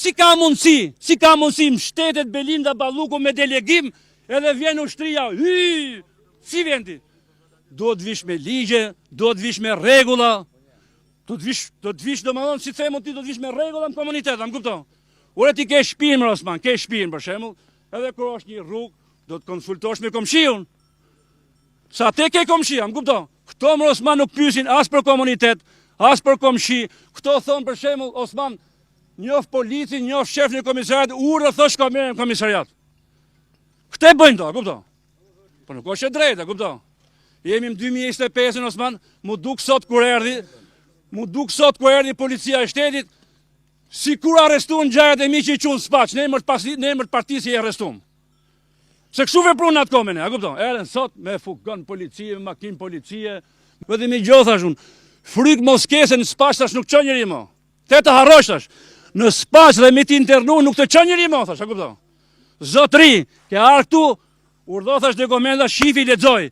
Si ka mundësi mbështetet Belinda Balluku me delegim edhe vjen ushtria, si vendi? Do të vish me ligje, do të vish me rregulla, do të vish domethënë si themu ti do të vish me rregulla në komunitet, më kupton? Ure ti ke shtëpinë më Osman, ke shtëpinë për shembull, edhe kur është një rrugë, do të konsultosh me komshiun. Sa te ke komshia, më kupton? Këto më Osman nuk pyesin as për komunitet, as për komshi. Këto thon për shembull Osman, njoh policin, njoh shefin e komisariat, urdhë thosh ka merrem komisariat. Këtë bëjnë to, kupton? Po nuk është e drejtë, kupton? Jemi në 2025 Osman, mu duk sot kur erdhi policia e shtetit, si kur arrestuan gjajat e mi që i qunë spaq, ne emër partisë i arrestuam. Se kështu veprun atë komene, a kupton? Erdhen sot me fugon policie, me makinë policie, edhe me gjothashun. Fryk mos kese në spaq tash nuk çon njëri më. Te të harrosh tash. Në spaq dhe me ti internu nuk të çon njëri më, thash, a kupton? Zotri, ke ardhur këtu, urdhë thash dokumenta, shifi lexoj.